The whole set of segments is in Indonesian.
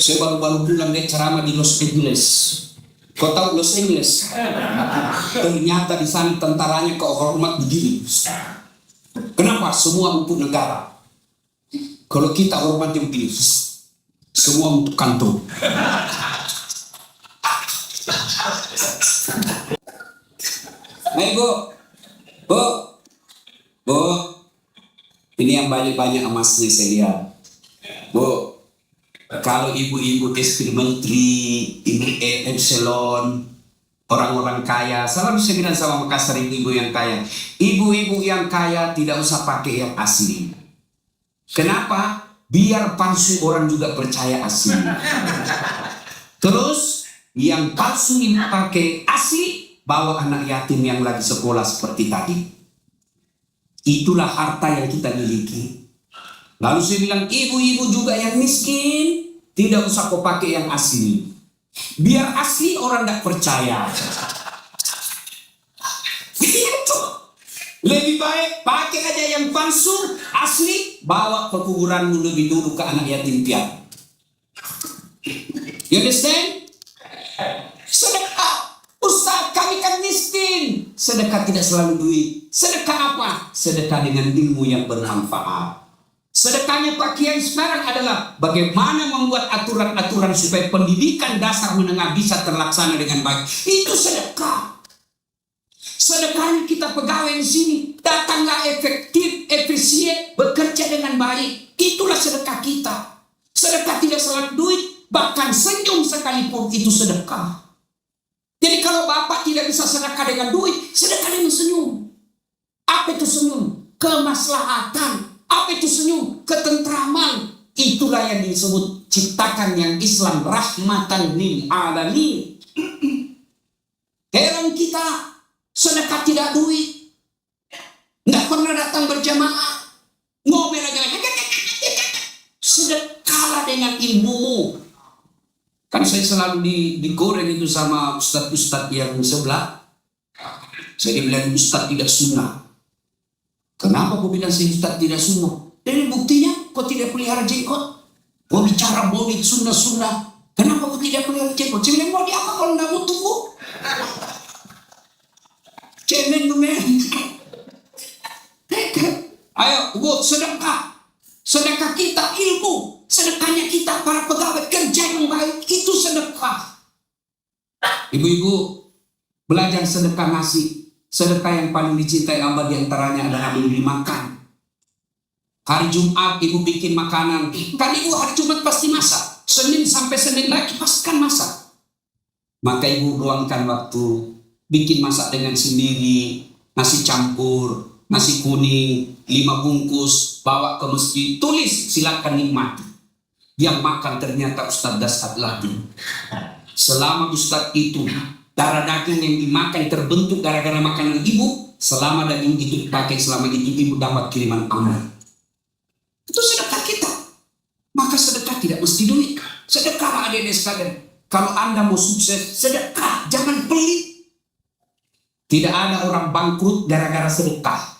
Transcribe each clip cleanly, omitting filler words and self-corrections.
Saya baru-baru pulang dari ceramah di Los Angeles. Kau tahu Los Angeles? Ternyata di sana tentaranya kehormat begini. Kenapa? Semua untuk negara. Kalau kita hormati begini, semua untuk kantor. Ayo Bu, ini yang banyak-banyak emasnya saya lihat. Bu, kalau ibu-ibu istri menteri, ibu epsilon, orang-orang kaya, selalu saya bilang sama Makassar ibu-ibu yang kaya, ibu-ibu yang kaya tidak usah pakai yang asli. Kenapa? Biar palsu orang juga percaya asli. Terus yang palsu ibu pakai asli, bawa anak yatim yang lagi sekolah seperti tadi. Itulah harta yang kita miliki. Lalu saya bilang, ibu-ibu juga yang miskin, tidak usah kau pakai yang asli. Biar asli orang tidak percaya. Itu. Lebih baik pakai aja yang palsu, asli, bawa ke kuburanmu lebih dulu ke anak yatim piatu. You understand? Sedekah. Ustaz, kami kan miskin. Sedekah tidak selalu duit. Sedekah apa? Sedekah dengan ilmu yang bermanfaat. Sedekahnya Pak Kiai sekarang adalah bagaimana membuat aturan-aturan supaya pendidikan dasar menengah bisa terlaksana dengan baik. Itu sedekah. Sedekahnya kita pegawai di sini datanglah efektif, efisien, bekerja dengan baik. Itulah sedekah kita. Sedekah tidak selalu duit, bahkan senyum sekalipun itu sedekah. Jadi kalau Bapak tidak bisa sedekah dengan duit, sedekah dengan senyum. Apa itu senyum? Kemaslahatan. Apa itu senyum? Ketentraman. Itulah yang disebut ciptakan yang Islam rahmatan lil alamin. Heran kita sedekah tidak duit. Nggak pernah datang berjamaah. Ngomel aja. Sedekahlah dengan ilmumu. Kan saya selalu digoreng itu sama ustadz-ustadz yang sebelah. Saya bilang ustadz tidak sunnah. Kenapa kau bilang saya ustadz tidak sunnah? Dan buktinya kau tidak pelihara jenggot. Kau bicara maulid sunnah-sunnah. Kenapa kau tidak pelihara jenggot? Saya bilang mau di apa kalau tidak butuh bu? Cemen tuh men. Ayo bu, sedekah. Sedekah kita ilmu. Sedekahnya kita para pegawai kerja yang baik. Itu sedekah. Ibu-ibu belajar sedekah nasi. Sedekah yang paling dicintai Allah diantaranya adalah memberi makan. Hari Jumat ibu bikin makanan. Kan ibu hari Jumat pasti masak. Senin sampai Senin lagi pasti kan masak. Maka ibu luangkan waktu bikin masak dengan sendiri. Nasi campur, nasi kuning, 5 bungkus, bawa ke masjid, tulis silakan nikmati. Yang makan ternyata Ustadz Dasat lagi. Selama Ustadz itu darah daging yang dimakan terbentuk gara-gara makanan ibu, selama daging itu dipakai, selama itu ibu dapat kiriman amal. Itu sedekah kita. Maka sedekah tidak mesti duit. Sedekah adik-adik sekalian. Kalau Anda mau sukses, sedekah, jangan pelit. Tidak ada orang bangkrut gara-gara sedekah.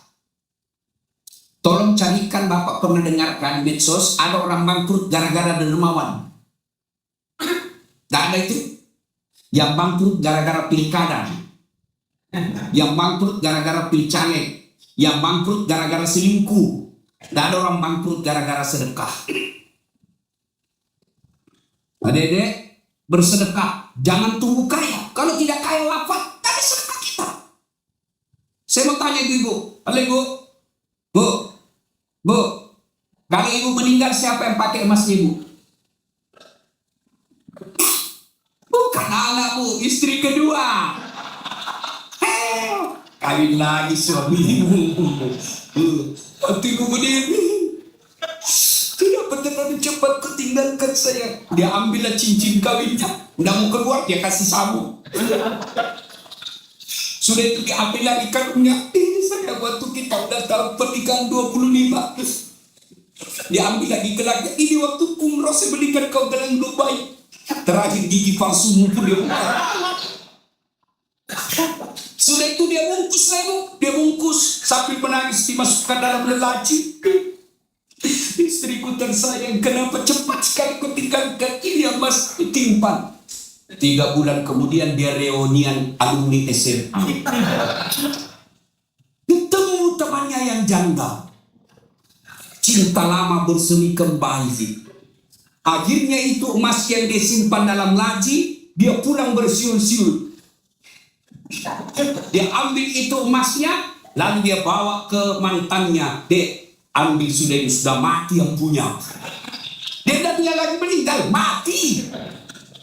Tolong carikan, Bapak pernah dengarkan di medsos, ada orang bangkrut gara-gara dermawan. Tidak ada itu. Yang bangkrut gara-gara pilkada. Yang bangkrut gara-gara pilcaleg. Yang bangkrut gara-gara selingkuh. Tidak ada orang bangkrut gara-gara sedekah. Adik-adik, bersedekah. Jangan tunggu kaya. Kalau tidak kaya wafat, tak ada sedekah kita. Saya mau tanya ibu. Halo ibu. Bu, kalau ibu meninggal siapa yang pakai emas ibu? Bukan anak bu, istri kedua. Kawin lagi suami ibu. Waktu ibu berdiri, tidak terlalu cepat ketinggalkan saya. Dia ambillah cincin kawinnya. Udah mau keluar, dia kasih sabun. Sudah itu diambil lagi kalungnya. Ini saya waktu kita udah tahu pernikahan 25. Diambil lagi gelangnya. Ini waktu umroh saya belikan kau gelang Dubai. Terakhir gigi palsu pun dia buka. Sudah itu dia bungkus lagi. Dia bungkus sambil menangis dimasukkan dalam lelaci. Istriku tersayang, kenapa cepat sekali kau tinggalkan ini emas timpan? 3 bulan kemudian dia reunian alumni SMA. Ketemu temannya yang janda. Cinta lama bersemi kembali. Akhirnya itu emas yang dia simpan dalam laci, dia pulang bersiul-siul. Dia ambil itu emasnya, lalu dia bawa ke mantannya. Dek, ambil sudah mati yang punya. Dia tidak punya lagi, meninggal, mati.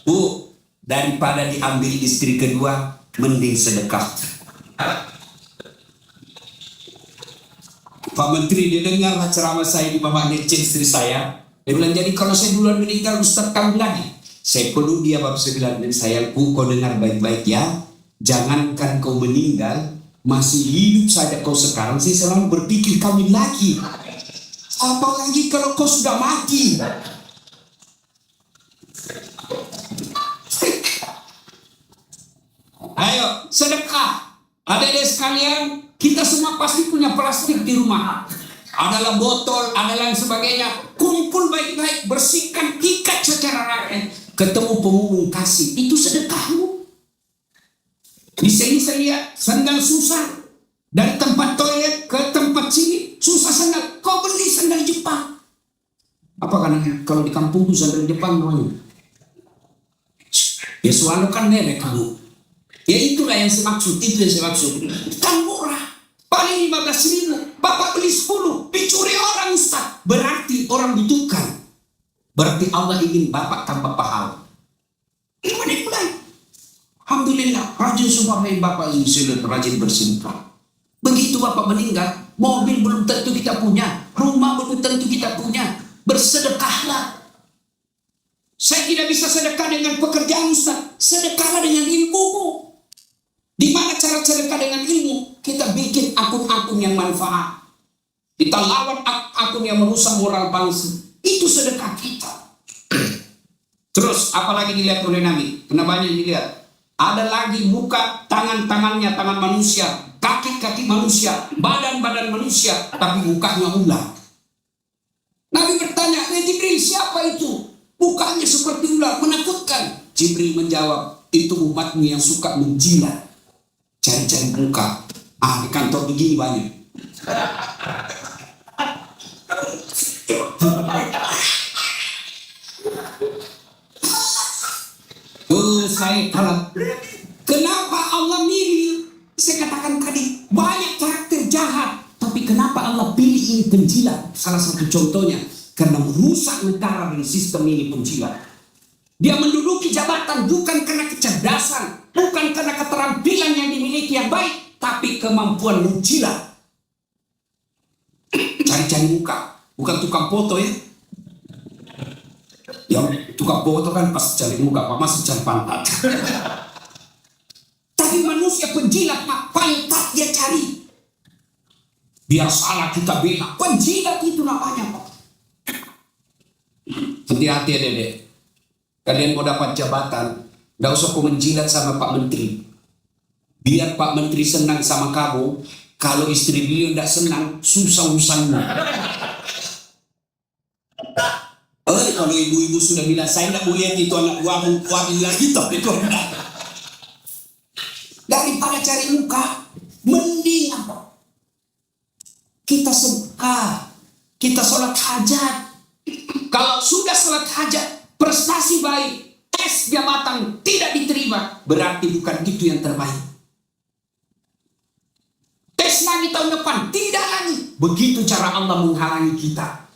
Bu, daripada diambil istri kedua, mending sedekah. Pak Menteri, dia dengar ceramah saya di Bapak Nece istri saya. Dia bilang, jadi kalau saya duluan meninggal, Ustaz kamu lagi. Saya perlu dia, baru saya bilang, sayangku, kau dengar baik-baik ya. Jangankan kau meninggal, masih hidup saja kau sekarang, saya selalu berpikir kawin lagi. Apalagi kalau kau sudah mati. Ayo, sedekah. Adik-adik sekalian, kita semua pasti punya plastik di rumah. Adalah botol, adalah yang sebagainya. Kumpul baik-baik, bersihkan, ikat secara rapi. Ketemu pemulung kasih, itu sedekahmu. Di sini saya lihat sandal susah. Dari tempat toilet ke tempat sini susah sandal. Kau beli sandal Jepang. Apa kan kalau di kampung itu sandal Jepang namanya? Ya soalnya kan merek kamu. Ya itulah yang saya maksud, itu yang saya maksud. Kan murah. Paling 15.000, Bapak beli 10, dicuri orang Ustaz. Berarti orang butuhkan. Berarti Allah ingin Bapak tambah pahala. Ini mulai. Alhamdulillah, rajin semua Bapak ini sudah rajin bersedekah. Begitu Bapak meninggal, mobil belum tentu kita punya, rumah belum tentu kita punya. Bersedekahlah. Saya tidak bisa sedekah dengan pekerjaan Ustaz. Sedekahlah dengan ilmumu. Di mana cara sedekah dengan ilmu? Kita bikin akun-akun yang manfaat. Kita lawan akun yang merusak moral bangsa. Itu sedekah kita. Terus apalagi dilihat oleh Nabi? Kenapa banyak dilihat? Ada lagi muka, tangan-tangannya tangan manusia, kaki-kaki manusia, badan-badan manusia, tapi mukanya ular. Nabi bertanya, Jibril, siapa itu? Mukanya seperti ular, menakutkan. Jibril menjawab, itu umatmu yang suka menjilat. Cari-cari muka. Di kantor begini banyak. Saya kalau kenapa Allah milih? Saya katakan tadi banyak karakter jahat, tapi kenapa Allah pilih ini penjilat? Salah satu contohnya karena merusak negara dengan sistem ini penjilat. Dia menduduki jabatan bukan karena kecerdasan, bukan karena keterampilan yang dimiliki yang baik, tapi kemampuan menjilat. Cari-cari muka, bukan tukang foto ya. Yang tukang foto kan pas cari muka, Pak masih cari pantat. Tapi manusia penjilat, Pak, pantat dia cari. Biar salah kita bela. Penjilat itu namanya, Pak. Hati-hati ya, Dedek. Kalian mau dapat jabatan, gak usah kau menjilat sama Pak Menteri. Biar Pak Menteri senang sama kamu. Kalau istri beliau tidak senang, susah urusanmu. Kalau ibu-ibu sudah bilang, saya tidak mau lihat itu anak buahmu, lagi itu enggak. Daripada cari muka, mending apa? Kita sedekah, kita sholat hajat. Kalau sudah sholat hajat, prestasi baik, tes jabatan tidak diterima, berarti bukan itu yang terbaik. Tes lagi tahun depan, tidak lagi. Begitu cara Allah menghalangi kita.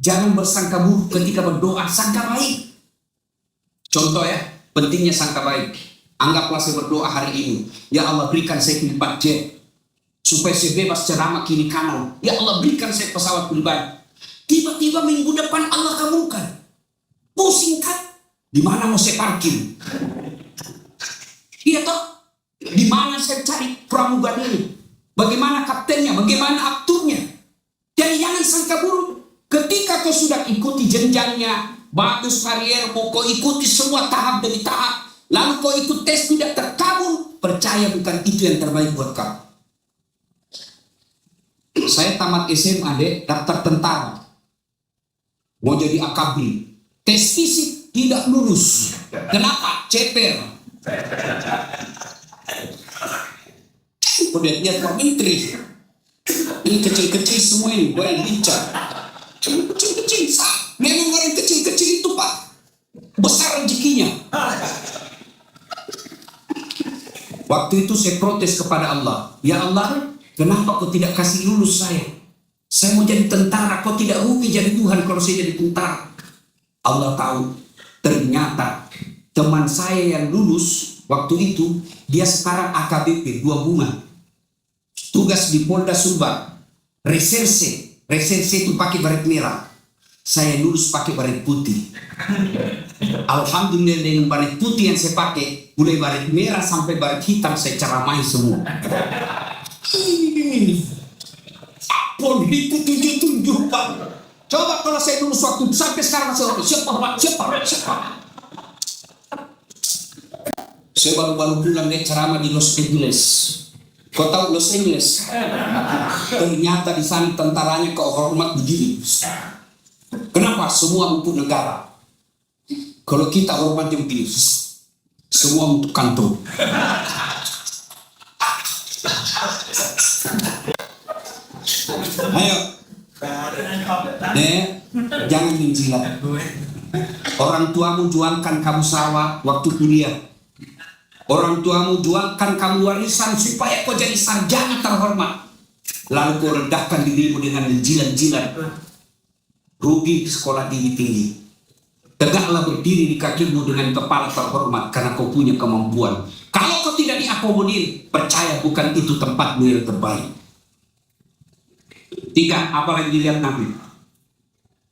Jangan bersangka buruk ketika berdoa, sangka baik. Contoh ya, pentingnya sangka baik. Anggaplah saya berdoa hari ini, ya Allah berikan saya private jet, supaya saya bebas ceramah kiri kanan. Ya Allah berikan saya pesawat pribadi. Tiba-tiba minggu depan Allah kabulkan. Pusing kan? Di mana mau saya parkir? Iya toh? Di mana saya cari pramugari ini? Bagaimana kaptennya? Bagaimana akturnya? Jadi jangan sangka buruk. Ketika kau sudah ikuti jenjangnya, bagus kariermu, kau ikuti semua tahap demi tahap, lalu kau ikut tes tidak terkabul, percaya bukan itu yang terbaik buat kau. Saya tamat SMA, dek, daftar tentara. mau jadi akabri. Tes fisik tidak lulus. Kenapa? Ceper. Udah lihat Pak Menteri. Ini kecil-kecil semua ini, gue yang lincah. Kecil-kecil, memang orang kecil-kecil itu Pak, besar rezekinya. Waktu itu saya protes kepada Allah. Ya Allah, kenapa kau tidak kasih lulus saya? Saya mau jadi tentara, kau tidak rugi jadi Tuhan kalau saya jadi tentara. Allah tahu, ternyata teman saya yang lulus waktu itu, dia sekarang AKBP 2 bunga. Tugas di Polda Subang, reserse itu pakai baret merah. Saya lulus pakai baret putih. Alhamdulillah dengan baret putih yang saya pakai, mulai baret merah sampai baret hitam saya ceramai semua. Pon itu 77 Pak. Coba kalau saya lulus waktu sampai sekarang masih siapa. Saya baru pulang dari ceramah di Los Angeles. Kau tahu Los Angeles? Ternyata di sana tentaranya kehormat begini. Kenapa? Semua untuk negara. Kalau kita hormatnya begini, semua untuk kantor. Ayo, jangan menjilat. Orang tuamu jualkan kamu sawah waktu kuliah. Orang tuamu jualkan kamu warisan supaya kau jadi sarjana terhormat. Lalu kau rendahkan dirimu dengan jilat-jilat. Rugi sekolah tinggi-tinggi. Tegaklah berdiri di kakimu dengan kepala terhormat karena kau punya kemampuan. Kalau kau tidak diakomodir, percaya bukan itu tempatmu yang terbaik. 3, apalagi dilihat Nabi.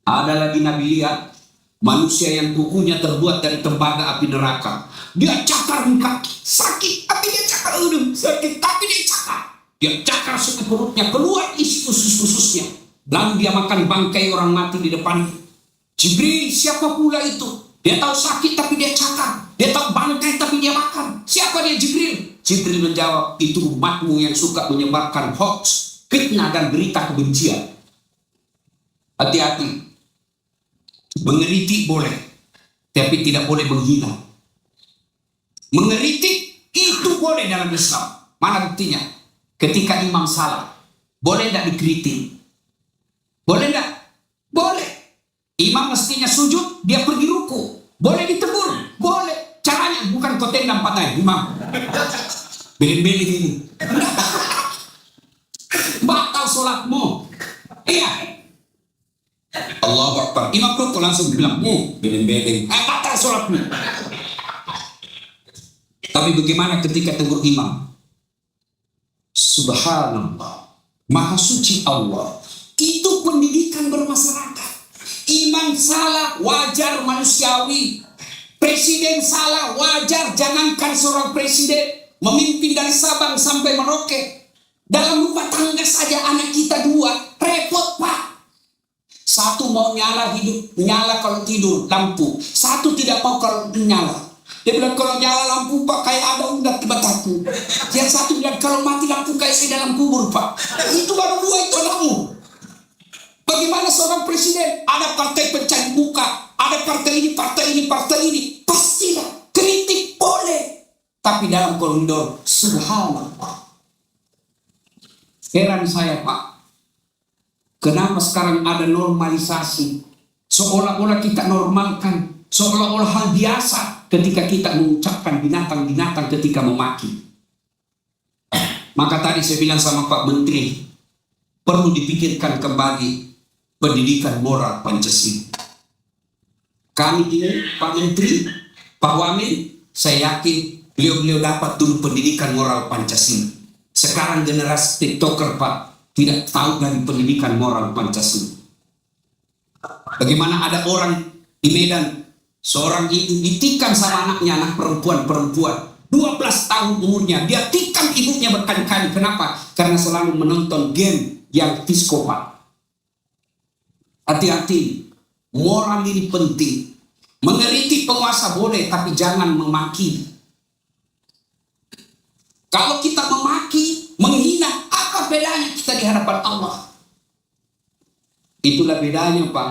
Ada lagi Nabi lihat manusia yang kukunya terbuat dari tembaga api neraka. Dia cakar di kaki, sakit, tapi dia cakar hidung, sakit, tapi dia cakar. Dia cakar sampai perutnya keluar isi usus-ususnya. Lalu dia makan bangkai orang mati di depan. Jibril, siapa pula itu? Dia tahu sakit tapi dia cakar. Dia tahu bangkai tapi dia makan. Siapa dia Jibril? Jibril menjawab, itu umatmu yang suka menyebarkan hoax, fitnah dan berita kebencian. Hati-hati. Mengeritik boleh, tapi tidak boleh menghina. Mengeritik itu boleh dalam Islam. Mana buktinya? Ketika imam salah, boleh tidak dikritik? Boleh tidak? Boleh. Imam mestinya sujud, dia pergi ruku. Boleh ditegur? Boleh. Caranya bukan kau tendang patah imam. Beli-beli ini. Batal sholatmu. Iya. Allahu Akbar. Imam kau langsung bilang, beli-beli. Batal sholatmu. Tapi bagaimana ketika tegur imam? Subhanallah, Maha Suci Allah. Itu pendidikan bermasyarakat. Imam salah, wajar, manusiawi. Presiden salah, wajar. Jangankan seorang presiden memimpin dari Sabang sampai Merauke. Dalam rumah tangga saja anak kita 2, repot Pak. Satu mau nyala kalau tidur lampu. Satu tidak mau kalau nyala. Dia bilang kalau nyala lampu Pak kayak ada udah di mataku. Yang satu bilang kalau mati lampu kayak saya dalam kubur Pak. Itu baru 2 itu anakmu. Bagaimana seorang presiden? Ada partai pencari muka, ada partai ini. Pastilah kritik boleh, tapi dalam koridor. Subhanallah. Heran saya Pak, kenapa sekarang ada normalisasi? Seolah-olah kita normalkan, seolah-olah hal biasa ketika kita mengucapkan binatang-binatang ketika memaki. Maka tadi saya bilang sama Pak Menteri, perlu dipikirkan kembali pendidikan moral Pancasila. Kami ini, Pak Menteri, Pak Wamen, saya yakin beliau dapat dulu pendidikan moral Pancasila. Sekarang generasi TikToker Pak tidak tahu dari pendidikan moral Pancasila. Bagaimana ada orang di Medan, seorang ibu ditikam sama anaknya, anak perempuan 12 tahun umurnya, dia tikam ibunya berkali-kali. Kenapa? Karena selalu menonton game yang psikopat. Hati-hati, moral ini penting. Mengeritik penguasa boleh, tapi jangan memaki. Kalau kita memaki, menghina, apa bedanya kita di hadapan Allah? Itulah bedanya Pak.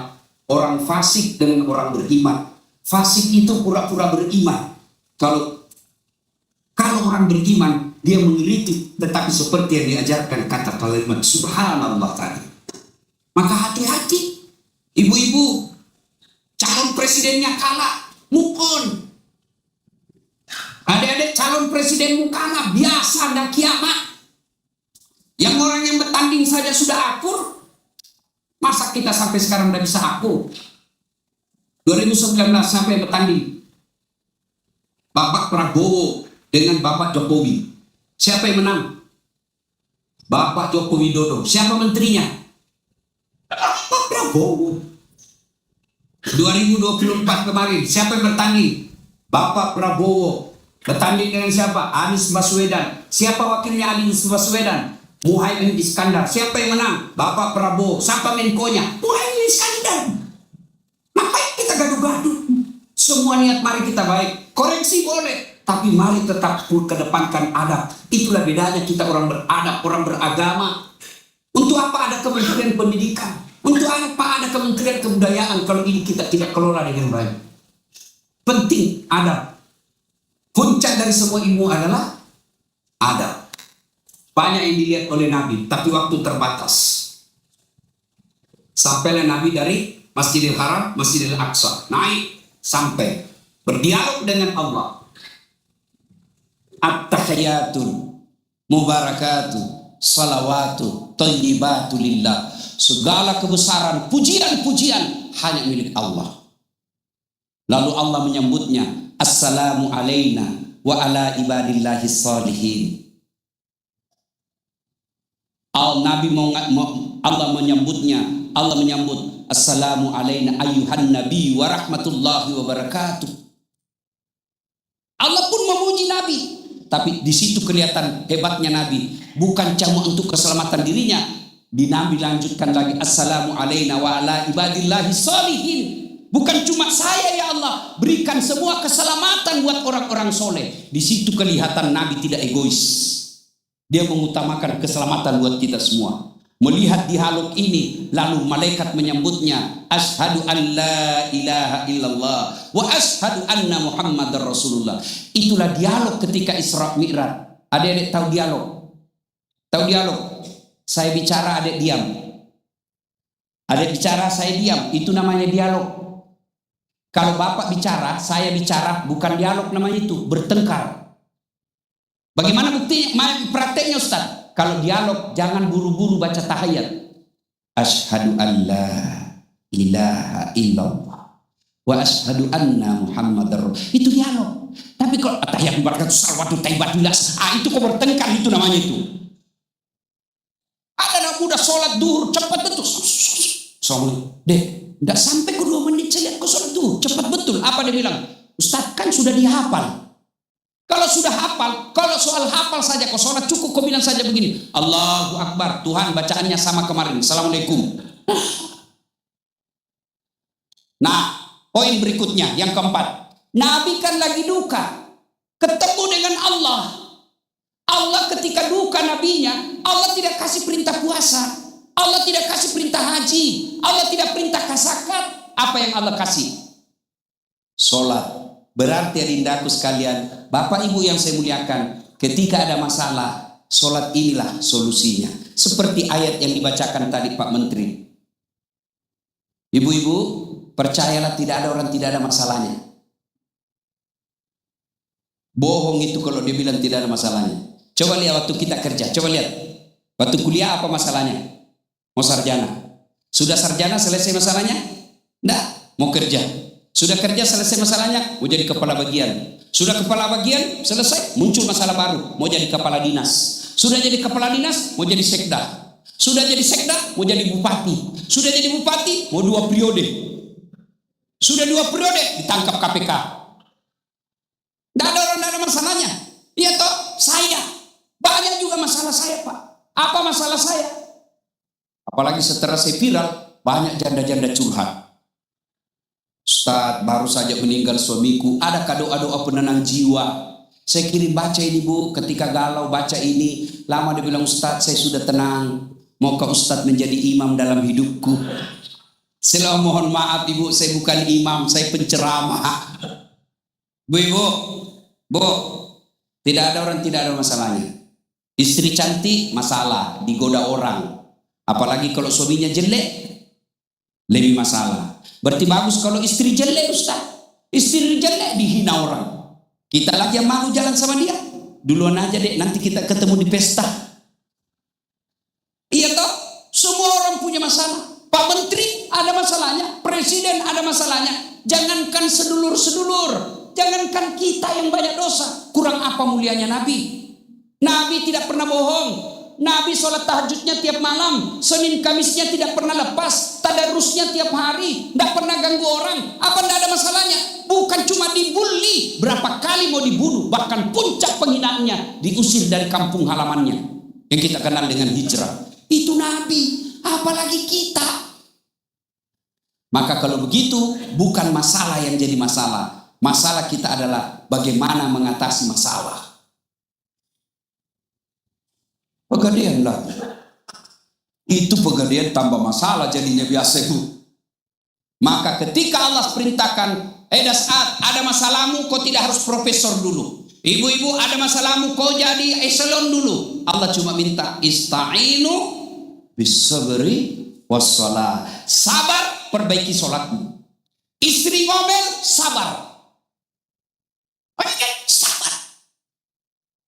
orang fasik dengan orang beriman. Fasik itu pura-pura beriman. Kalau orang beriman, dia mengkritik, tetapi seperti yang diajarkan kata kalimat subhanallah tadi. Maka hati-hati, ibu-ibu, calon presidennya kalah, move on. Adik-adik, calon presidenmu kalah, biasa, dah kiamat. Yang orang yang bertanding saja sudah akur, masa kita sampai sekarang tidak bisa akur? 2019 siapa yang bertanding? Bapak Prabowo dengan Bapak Jokowi. Siapa yang menang? Bapak Joko Widodo. Siapa menterinya? Bapak Prabowo. 2024 kemarin siapa yang bertanding? Bapak Prabowo. Bertanding dengan siapa? Anies Baswedan. Siapa wakilnya Anies Baswedan? Muhaimin Iskandar. Siapa yang menang? Bapak Prabowo. Siapa menkonya? Muhaimin Iskandar. Ngapain kita gaduh-gaduh? Semua niat mari kita baik. Koreksi boleh, tapi mari tetap kedepankan adab. Itulah bedanya kita orang beradab, orang beragama. Untuk apa ada Kementerian Pendidikan? Untuk apa ada Kementerian Kebudayaan kalau ini kita tidak kelola dengan baik? Penting adab. Puncak dari semua ilmu adalah adab. Banyak yang dilihat oleh Nabi, tapi waktu terbatas. Sampailah Nabi dari Masjidil Haram, Masjidil Aqsa, naik sampai berdialog dengan Allah. At-tahiyatul mubarakatuh salawatu thayyibatu lillah. Segala kebesaran, pujian-pujian hanya milik Allah. Lalu Allah menyambutnya, assalamu alaina wa ala ibadillahi salihin. Allah menyambut assalamu alaina ayyuhan nabi wa rahmatullahi wa barakatuh. Allah pun memuji Nabi, tapi di situ kelihatan hebatnya Nabi. Bukan cuma untuk keselamatan dirinya, di Nabi lanjutkan lagi assalamu alaina wa ala ibadillahi salihin. Bukan cuma saya ya Allah, berikan semua keselamatan buat orang-orang soleh. Di situ kelihatan Nabi tidak egois. Dia mengutamakan keselamatan buat kita semua. Melihat dialog ini, lalu malaikat menyambutnya, asyhadu an la ilaha illallah wa asyhadu anna muhammadar rasulullah. Itulah dialog ketika Isra Mi'raj. Adik-adik tahu dialog? Tahu dialog? Saya bicara, adik diam. Adik bicara, saya diam. Itu namanya dialog. Kalau bapak bicara, saya bicara, bukan dialog namanya itu, bertengkar. Bagaimana buktinya? Prakteknya Ustaz. Kalau dialog, jangan buru-buru baca tahiyat. Asyhadu an la ilaha illallah wa asyhadu anna muhammadar. Itu dialog. Tapi kalau tahiyat barakatuh salawatu taibatullah, itu kok bertengkar, itu namanya itu. Ada anak muda sholat duhur cepat betul. Soalnya, tidak sampai ke 2 menit saya lihat kau sholat duhur cepat betul. Apa dia bilang? Ustaz kan sudah dihafal. Kalau sudah hafal, kalau soal hafal saja kau sholat cukup kau bilang saja begini, Allahu Akbar, Tuhan bacaannya sama kemarin, Assalamualaikum. Nah, poin berikutnya yang keempat, Nabi kan lagi duka, ketemu dengan Allah. Allah ketika duka nabinya, Allah tidak kasih perintah puasa, Allah tidak kasih perintah haji, Allah tidak perintah zakat. Apa yang Allah kasih? Sholat. Berarti adindaku sekalian, Bapak Ibu yang saya muliakan, ketika ada masalah, sholat inilah solusinya. Seperti ayat yang dibacakan tadi Pak Menteri. Ibu-ibu, percayalah tidak ada orang tidak ada masalahnya. Bohong itu kalau dia bilang tidak ada masalahnya. Coba lihat waktu kita kerja, coba lihat. Waktu kuliah apa masalahnya? Mau sarjana. Sudah sarjana selesai masalahnya? Enggak, mau kerja. Sudah kerja selesai masalahnya, mau jadi kepala bagian. Sudah kepala bagian selesai, muncul masalah baru, mau jadi kepala dinas. Sudah jadi kepala dinas, mau jadi sekda. Sudah jadi sekda, mau jadi bupati. Sudah jadi bupati, mau 2 periode. Sudah 2 periode, ditangkap KPK. Tidak ada orang, tidak ada masalahnya. Iya toh, saya. Banyak juga masalah saya Pak. Apa masalah saya? Apalagi setelah saya viral, banyak janda-janda curhat. Ustaz, baru saja meninggal suamiku, ada doa-doa penenang jiwa. Saya kirim baca ini Bu, ketika galau baca ini. Lama dia bilang, Ustaz saya sudah tenang. Maukah Ustaz menjadi imam dalam hidupku? Selalu mohon maaf ibu, saya bukan imam, saya penceramah. Bu ibu, bu, tidak ada orang tidak ada masalahnya. Istri cantik masalah, digoda orang. Apalagi kalau suaminya jelek, lebih masalah. Berarti bagus kalau istri jelek Ustaz. Istri jelek dihina orang. Kita lagi yang malu jalan sama dia. Duluan aja deh, nanti kita ketemu di pesta. Iya toh? Semua orang punya masalah. Pak Menteri ada masalahnya, Presiden ada masalahnya. Jangankan sedulur-sedulur, jangankan kita yang banyak dosa. Kurang apa mulianya Nabi? Nabi tidak pernah bohong. Nabi sholat tahajudnya tiap malam, Senin Kamisnya tidak pernah lepas, tadarusnya tiap hari, tidak pernah ganggu orang. Apa tidak ada masalahnya? Bukan cuma dibully, berapa kali mau dibunuh, bahkan puncak penghinaannya diusir dari kampung halamannya yang kita kenal dengan hijrah. Itu Nabi, apalagi kita. Maka kalau begitu, bukan masalah yang jadi masalah. Masalah kita adalah bagaimana mengatasi masalah. Pegadaian lah. Itu pegadaian tambah masalah jadinya biasa itu. Maka ketika Allah perintahkan, Saat ada masalahmu, kau tidak harus profesor dulu. Ibu-ibu ada masalahmu, kau jadi eselon dulu. Allah cuma minta ista'inu bisabri wassalah. Sabar, perbaiki sholatmu. Istri ngomel, sabar. Oke, sabar.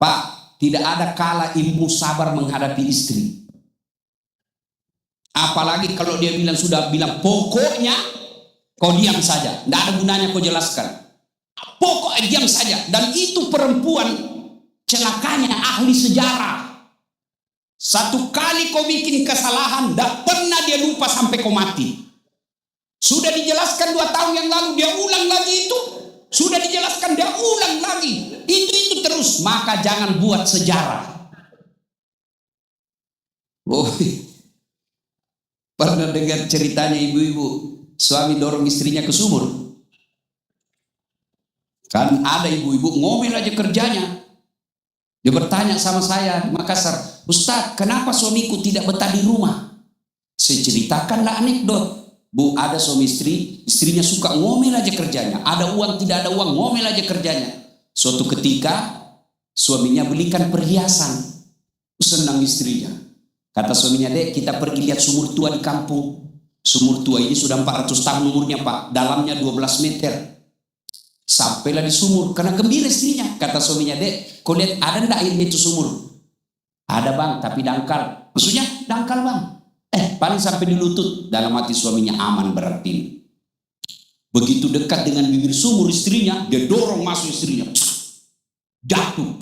Pak, tidak ada kala ilmu sabar menghadapi istri. Apalagi kalau dia sudah bilang pokoknya kau diam saja. Tidak ada gunanya kau jelaskan. Pokoknya diam saja. Dan itu perempuan celakanya ahli sejarah. Satu kali kau bikin kesalahan, tidak pernah dia lupa sampai kau mati. Sudah dijelaskan 2 tahun yang lalu, dia ulang lagi itu. Sudah dijelaskan, dia ulang lagi. Itu terus. Maka jangan buat sejarah. Oh, pernah dengar ceritanya ibu-ibu, suami dorong istrinya ke sumur. Kan ada ibu-ibu ngomel aja kerjanya. Dia bertanya sama saya di Makassar, Ustaz, kenapa suamiku tidak betah di rumah? Saya ceritakanlah anekdot. Bu, ada suami istri, istrinya suka ngomel aja kerjanya. Ada uang, tidak ada uang, ngomel aja kerjanya. Suatu ketika, suaminya belikan perhiasan. Senang istrinya. Kata suaminya, Dek, kita pergi lihat sumur tua di kampung. Sumur tua ini sudah 400 tahun umurnya, Pak. Dalamnya 12 meter. Sampailah di sumur, karena gembira istrinya. Kata suaminya, Dek, kau lihat ada enggak airnya itu sumur? Ada bang, tapi dangkal. Maksudnya dangkal bang. Paling sampai di lutut. Dalam hati suaminya aman berarti. Begitu dekat dengan bibir sumur istrinya, dia dorong masuk istrinya. Jatuh.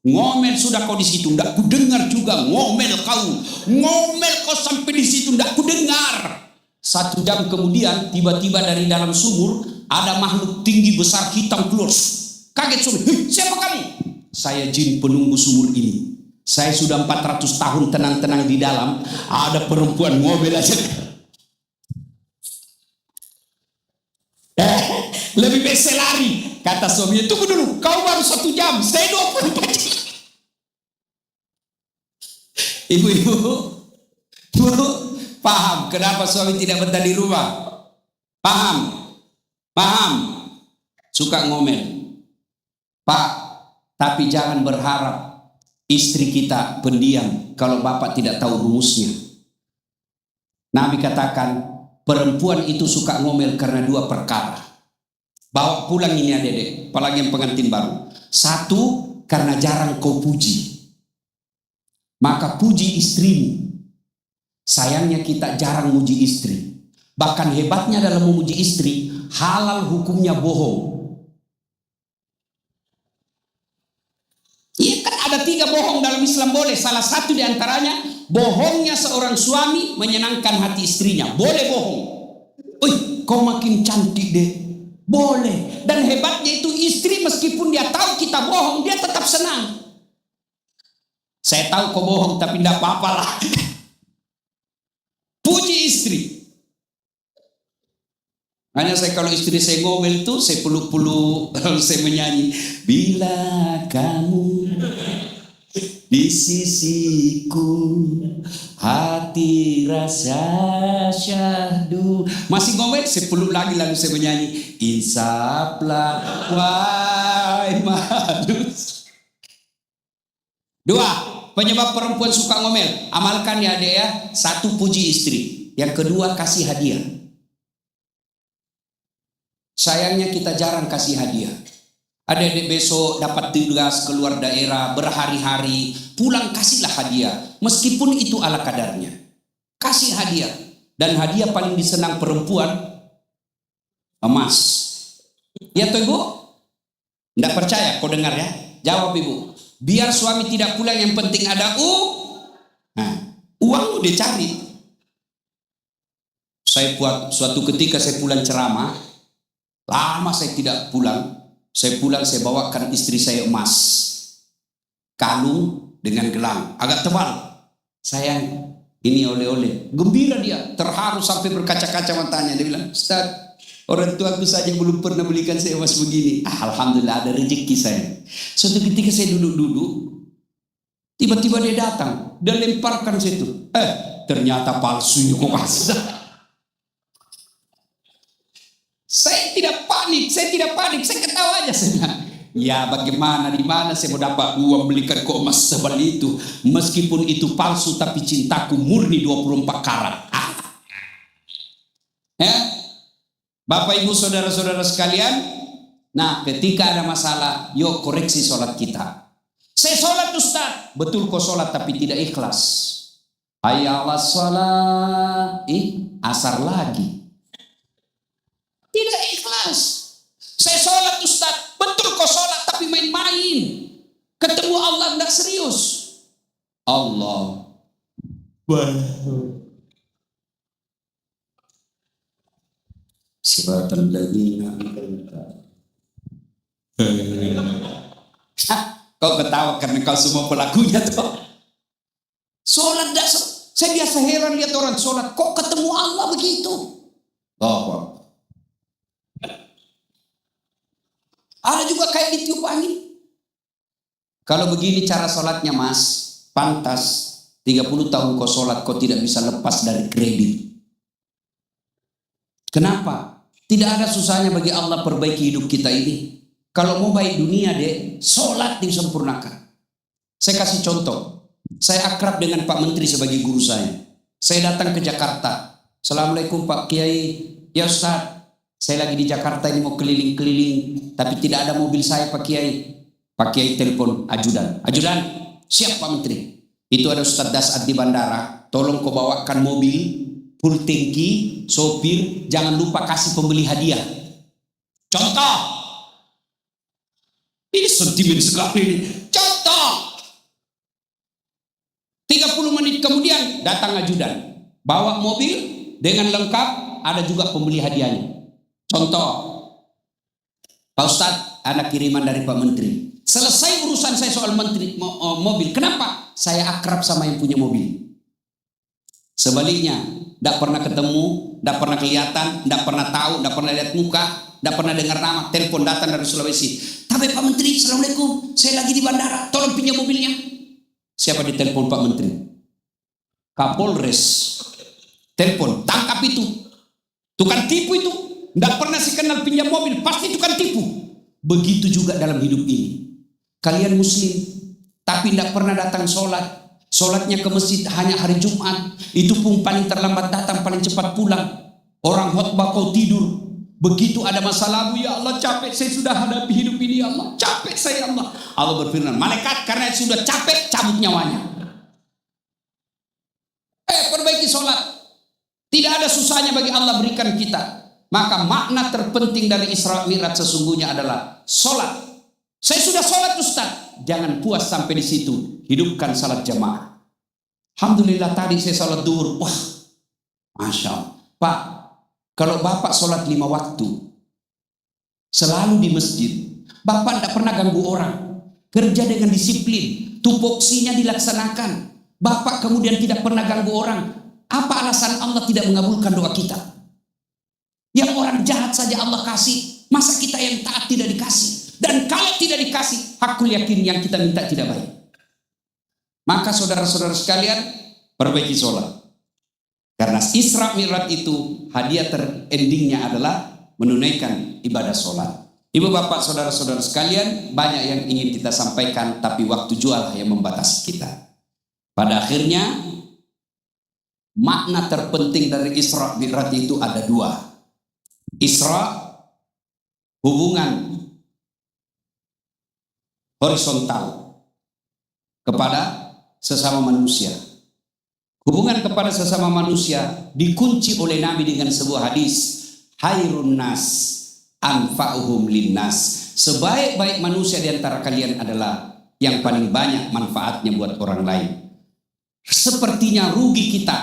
Ngomel sudah kau di situ, ndak ku dengar juga ngomel kau. Ngomel kau sampai di situ, ndak ku dengar. 1 jam kemudian tiba-tiba dari dalam sumur ada makhluk tinggi besar hitam keluar. Kaget suami. Siapa kamu? Saya jin penunggu sumur ini. Saya sudah 400 tahun tenang-tenang di dalam. Ada perempuan ngomel aja. Lebih baik saya lari. Kata suaminya, tunggu dulu. Kau baru 1 jam. Saya 24 jam. Ibu-ibu, paham kenapa suami tidak betah di rumah? Paham. Suka ngomel. Pak, tapi jangan berharap istri kita pendiam kalau bapak tidak tahu rumusnya. Nabi katakan perempuan itu suka ngomel karena 2 perkara. Bawa pulang ini adik-adik, apalagi yang pengantin baru. 1, karena jarang kau puji. Maka puji istrimu. Sayangnya kita jarang muji istri. Bahkan hebatnya dalam memuji istri, halal hukumnya bohong. Iya kan ada 3 bohong dalam Islam boleh. Salah satu diantaranya bohongnya seorang suami menyenangkan hati istrinya. Boleh bohong. Wih, kau makin cantik deh. Boleh. Dan hebatnya itu istri meskipun dia tahu kita bohong, dia tetap senang. Saya tahu kau bohong tapi tidak apa-apa lah. Puji istri. Hanya saya kalau istri saya ngomel itu saya peluk-peluk, saya menyanyi. Bila kamu Di sisiku hati rasa syahdu. Masih ngomel, saya peluk lagi lalu saya menyanyi. Insaplah wahai manusia. Dua, penyebab perempuan suka ngomel. Amalkan ya adek ya. Satu, puji istri. Yang kedua, kasih hadiah. Sayangnya kita jarang kasih hadiah. Adik-adik besok dapat tugas keluar daerah berhari-hari, pulang kasihlah hadiah. Meskipun itu ala kadarnya. Kasih hadiah. Dan hadiah paling disenang perempuan, emas. Ya toh ibu? Tidak percaya? Kau dengar ya? Jawab ibu. Biar suami tidak pulang, yang penting ada uang udah cari. Saya buat suatu ketika saya pulang ceramah, lama saya tidak pulang. Saya pulang, saya bawakan istri saya emas, kalung dengan gelang agak tebal. Sayang, ini oleh-oleh. Gembira dia, terharu sampai berkaca-kaca matanya. Dia bilang, Ustaz, orang tuaku saja belum pernah belikan saya emas begini. Alhamdulillah ada rezeki saya. Suatu ketika saya duduk-duduk, tiba-tiba dia datang dan lemparkan situ. Ternyata palsu ini kok kasar. Saya tidak panik, saya ketawa aja. Saya bilang, ya bagaimana, di mana saya mau dapat uang belikan kok emas sebal itu. Meskipun itu palsu, tapi cintaku murni 24 karat. Ya, Bapak Ibu saudara-saudara sekalian, nah ketika ada masalah, yuk koreksi sholat kita. Saya sholat Ustaz, betul kok sholat tapi tidak ikhlas. Hayya 'alas sholat, asar lagi. Tidak ikhlas. Saya sholat Ustaz, betul kok sholat tapi main-main. Ketemu Allah tidak serius. Allah. Siratal ladzina Kau ketawa karena kau semua pelakunya tuh. Sholat tidak. Saya biasa heran lihat orang sholat, kok ketemu Allah begitu. Oh. Ada juga kayak ditiup angin. Kalau begini cara sholatnya mas, pantas 30 tahun kau sholat kau tidak bisa lepas dari kredit. Kenapa? Tidak ada susahnya bagi Allah perbaiki hidup kita ini. Kalau mau baik dunia deh, sholat disempurnakan. Saya kasih contoh. Saya akrab dengan Pak Menteri sebagai guru saya. Saya datang ke Jakarta. Assalamualaikum Pak Kiai. Ya Ustaz, saya lagi di Jakarta ini mau keliling-keliling, tapi tidak ada mobil saya Pak Kiai. Pak Kiai telepon ajudan. Ajudan, siap Pak Menteri. Itu ada Ustaz Dasad di bandara. Tolong kau bawakan mobil, full tangki, sopir, jangan lupa kasih pembeli hadiah. Contoh. Ini sentimen sekali. Contoh. 30 menit kemudian datang ajudan. Bawa mobil dengan lengkap, ada juga pembeli hadiahnya. Contoh, Pak Ustadz, anak kiriman dari Pak Menteri. Selesai urusan saya soal menteri mobil. Kenapa? Saya akrab sama yang punya mobil. Sebaliknya, tidak pernah ketemu, tidak pernah kelihatan, tidak pernah tahu, tidak pernah lihat muka, tidak pernah dengar nama. Telepon datang dari Sulawesi. Tapi Pak Menteri, Assalamualaikum, saya lagi di bandara, tolong pinjam mobilnya. Siapa ditelepon Pak Menteri? Kapolres. Telepon, tangkap itu. Tukang tipu itu. Tidak pernah sih kenal pinjam mobil, pasti tukang tipu. Begitu juga dalam hidup ini. Kalian muslim, tapi tidak pernah datang sholat. Sholatnya ke masjid hanya hari Jumat. Itu pun paling terlambat datang, paling cepat pulang. Orang khutbah kau tidur. Begitu ada masalahmu, ya Allah capek saya sudah hadapi hidup ini, ya Allah capek saya, ya Allah. Allah berfirman, malaikat karena sudah capek cabut nyawanya. Perbaiki sholat. Tidak ada susahnya bagi Allah berikan kita. Maka makna terpenting dari Isra Mi'raj sesungguhnya adalah sholat. Saya sudah sholat Ustaz. Jangan puas sampai di situ. Hidupkan salat jamaah. Alhamdulillah tadi saya sholat duhur. Wah, Masya Allah. Pak, kalau Bapak sholat 5 waktu, selalu di masjid, Bapak tidak pernah ganggu orang. Kerja dengan disiplin. Tupoksinya dilaksanakan. Bapak kemudian tidak pernah ganggu orang. Apa alasan Allah tidak mengabulkan doa kita? Yang orang jahat saja Allah kasih, masa kita yang taat tidak dikasih? Dan kalau tidak dikasih, aku yakin yang kita minta tidak baik. Maka saudara-saudara sekalian, perbaiki sholat. Karena Isra Mi'raj itu hadiah terendingnya adalah menunaikan ibadah sholat. Ibu bapak saudara-saudara sekalian, banyak yang ingin kita sampaikan, tapi waktu jual yang membatasi kita. Pada akhirnya, makna terpenting dari Isra Mi'raj itu ada dua. Isra, hubungan horizontal kepada sesama manusia. Hubungan kepada sesama manusia dikunci oleh Nabi dengan sebuah hadis, Hairun nas anfa'uhum linnas. Sebaik-baik manusia di antara kalian adalah yang paling banyak manfaatnya buat orang lain. Sepertinya rugi kita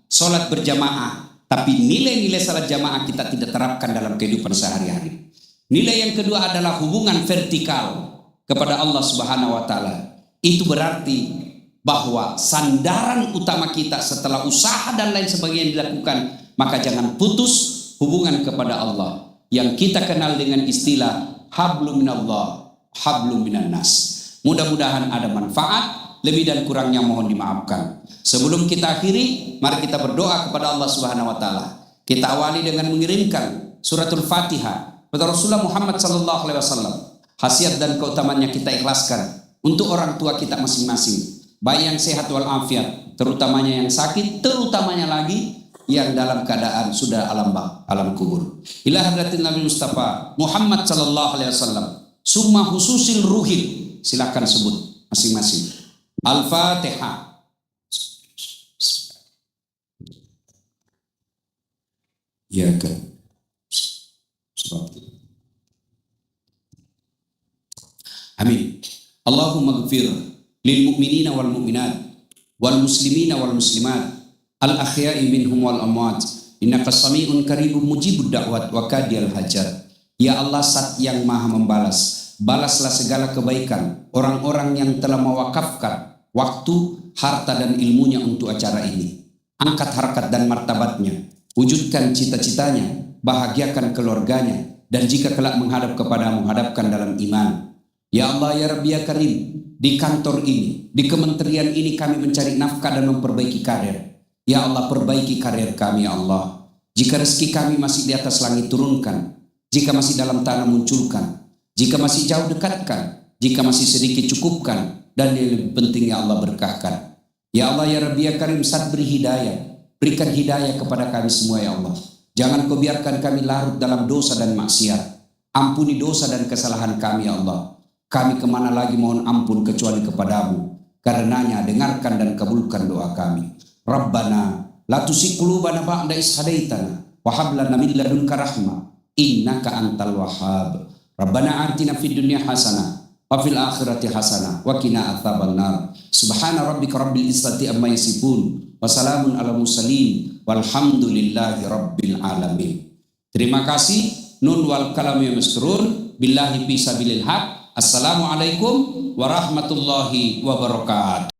sholat berjamaah, tapi nilai-nilai sholat jamaah kita tidak terapkan dalam kehidupan sehari-hari. Nilai yang kedua adalah hubungan vertikal kepada Allah Subhanahu wa taala. Itu berarti bahwa sandaran utama kita setelah usaha dan lain sebagainya dilakukan, maka jangan putus hubungan kepada Allah yang kita kenal dengan istilah hablum minallah, hablum minan nas. Mudah-mudahan ada manfaat, lebih dan kurangnya mohon dimaafkan. Sebelum kita akhiri, mari kita berdoa kepada Allah Subhanahu wa taala. Kita awali dengan mengirimkan suratul Fatihah kepada Rasulullah Muhammad sallallahu alaihi wasallam. Khasiat dan keutamaannya kita ikhlaskan untuk orang tua kita masing-masing, baik yang sehat walafiat, terutamanya yang sakit, terutamanya lagi yang dalam keadaan sudah alam kubur. Ila hadratin Nabi Mustafa Muhammad sallallahu alaihi wasallam, summa khususil ruhil, silakan sebut masing-masing. Al-Fatihah. Ya kan. Amin. Allahumma ghfir lil mu'minina wal mu'minat wal muslimina wal muslimat al ahya'i minhum wal amwat innaka sami'un qaribun mujibud da'wat wa kadiyal hajat. Ya Allah, Zat yang Maha membalas, balaslah segala kebaikan orang-orang yang telah mewakafkan waktu, harta dan ilmunya untuk acara ini. Angkat harkat dan martabatnya, wujudkan cita-citanya, bahagiakan keluarganya, dan jika kelak menghadap kepadamu, hadapkan dalam iman. Ya Allah, ya Rabbi, ya Karim, di kantor ini, di kementerian ini kami mencari nafkah dan memperbaiki karir. Ya Allah, perbaiki karir kami ya Allah. Jika rezeki kami masih di atas langit, turunkan. Jika masih dalam tanah, munculkan. Jika masih jauh, dekatkan. Jika masih sedikit, cukupkan. Dan yang lebih penting ya Allah, berkahkan. Ya Allah, ya Rabbi, ya Karim, Zat beri hidayah. Berikan hidayah kepada kami semua ya Allah. Jangan kau biarkan kami larut dalam dosa dan maksiat. Ampuni dosa dan kesalahan kami ya Allah. Kami kemana lagi mohon ampun kecuali kepadamu. Karenanya dengarkan dan kabulkan doa kami. Rabbana la tuzigh qulubana ba'da idh hadaitana wa hab lana min ladunka rahmah innaka antal wahhab. Rabbana atina fid dunya hasanah wa fil akhirati hasanah wa qina adzabannar. Subhana rabbika rabbil izzati amma yasifun wa salamun alal mursalin walhamdulillahi rabbil alamin. Terima kasih. Nun wal kalam yasturun billahi fi sabilil haq. Assalamualaikum warahmatullahi wabarakatuh.